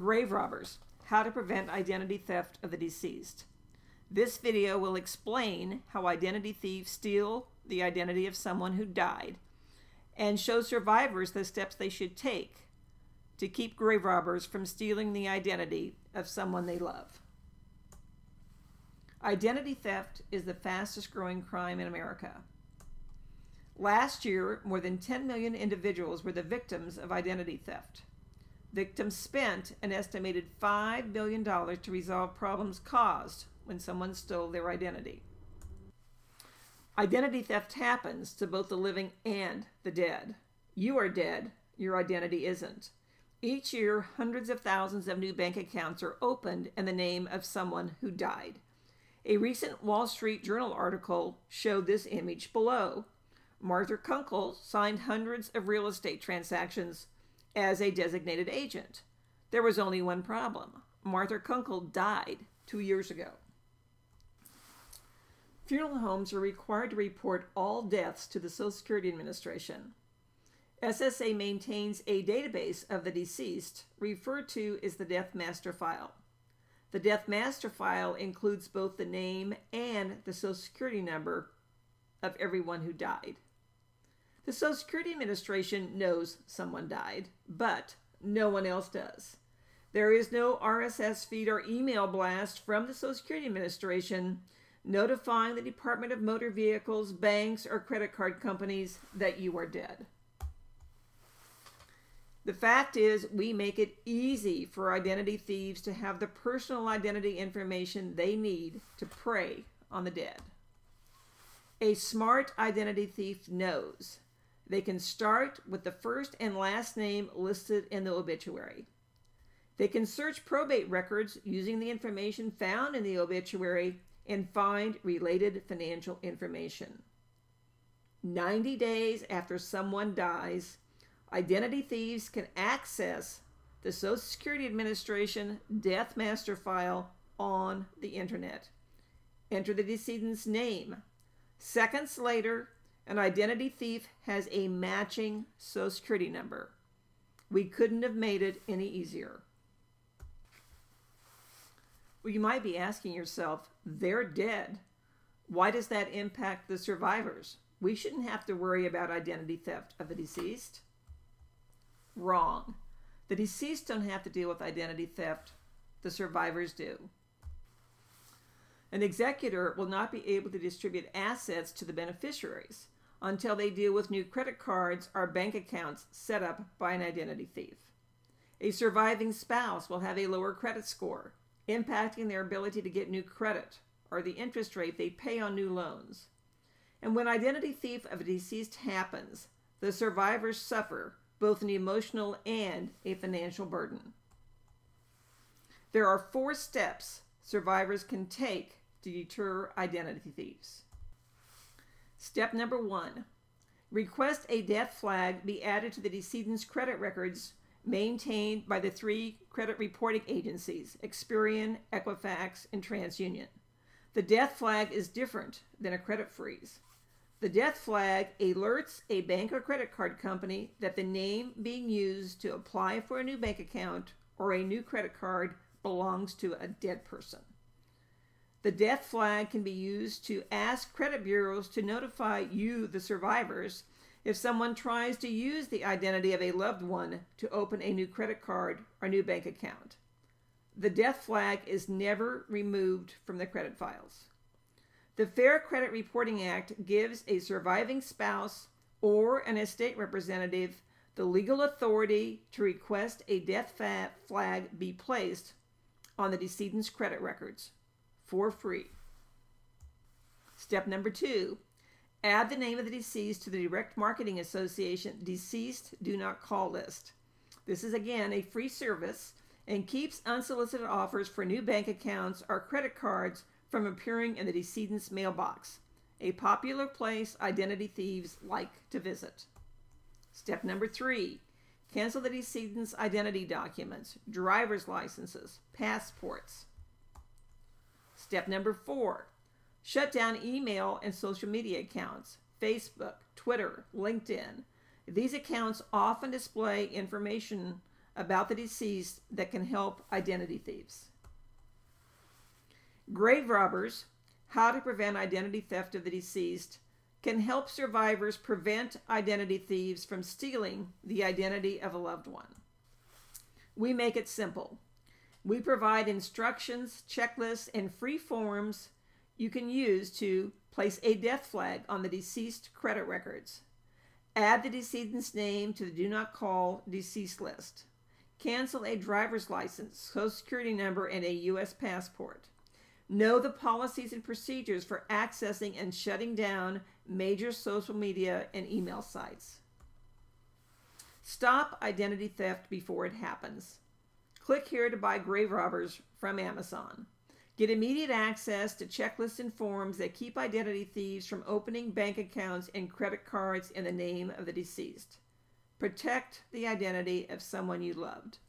Grave robbers, how to prevent identity theft of the deceased. This video will explain how identity thieves steal the identity of someone who died and show survivors the steps they should take to keep grave robbers from stealing the identity of someone they love. Identity theft is the fastest growing crime in America. Last year, more than 10 million individuals were the victims of identity theft. Victims spent an estimated $5 billion to resolve problems caused when someone stole their identity. Identity theft happens to both the living and the dead. You are dead, your identity isn't. Each year, hundreds of thousands of new bank accounts are opened in the name of someone who died. A recent Wall Street Journal article showed this image below. Martha Kunkel signed hundreds of real estate transactions as a designated agent. There was only one problem. Martha Kunkel died 2 years ago. Funeral homes are required to report all deaths to the Social Security Administration. SSA maintains a database of the deceased, referred to as the Death Master File. The Death Master File includes both the name and the Social Security number of everyone who died. The Social Security Administration knows someone died, but no one else does. There is no RSS feed or email blast from the Social Security Administration notifying the Department of Motor Vehicles, banks, or credit card companies that you are dead. The fact is, we make it easy for identity thieves to have the personal identity information they need to prey on the dead. A smart identity thief knows they can start with the first and last name listed in the obituary. They can search probate records using the information found in the obituary and find related financial information. 90 days after someone dies, identity thieves can access the Social Security Administration Death Master File on the internet. Enter the decedent's name. Seconds later, an identity thief has a matching Social Security number. We couldn't have made it any easier. Well, you might be asking yourself, they're dead. Why does that impact the survivors? We shouldn't have to worry about identity theft of the deceased. Wrong. The deceased don't have to deal with identity theft. The survivors do. An executor will not be able to distribute assets to the beneficiaries until they deal with new credit cards or bank accounts set up by an identity thief. A surviving spouse will have a lower credit score, impacting their ability to get new credit or the interest rate they pay on new loans. And when identity theft of a deceased happens, the survivors suffer both an emotional and a financial burden. There are 4 steps survivors can take to deter identity thieves. Step number 1, request a death flag be added to the decedent's credit records maintained by the 3 credit reporting agencies, Experian, Equifax, and TransUnion. The death flag is different than a credit freeze. The death flag alerts a bank or credit card company that the name being used to apply for a new bank account or a new credit card belongs to a dead person. The death flag can be used to ask credit bureaus to notify you, the survivors, if someone tries to use the identity of a loved one to open a new credit card or new bank account. The death flag is never removed from the credit files. The Fair Credit Reporting Act gives a surviving spouse or an estate representative the legal authority to request a death flag be placed on the decedent's credit records for free. Step number 2, add the name of the deceased to the Direct Marketing Association Deceased Do Not Call list. This is again a free service and keeps unsolicited offers for new bank accounts or credit cards from appearing in the decedent's mailbox, a popular place identity thieves like to visit. Step number 3, cancel the decedent's identity documents, driver's licenses, passports. Step number 4, shut down email and social media accounts, Facebook, Twitter, LinkedIn. These accounts often display information about the deceased that can help identity thieves. Grave robbers, how to prevent identity theft of the deceased, can help survivors prevent identity thieves from stealing the identity of a loved one. We make it simple. We provide instructions, checklists, and free forms you can use to place a death flag on the deceased credit records, add the decedent's name to the Do Not Call deceased list, cancel a driver's license, Social Security number, and a U.S. passport, know the policies and procedures for accessing and shutting down major social media and email sites. Stop identity theft before it happens. Click here to buy Grave Robbers from Amazon. Get immediate access to checklists and forms that keep identity thieves from opening bank accounts and credit cards in the name of the deceased. Protect the identity of someone you loved.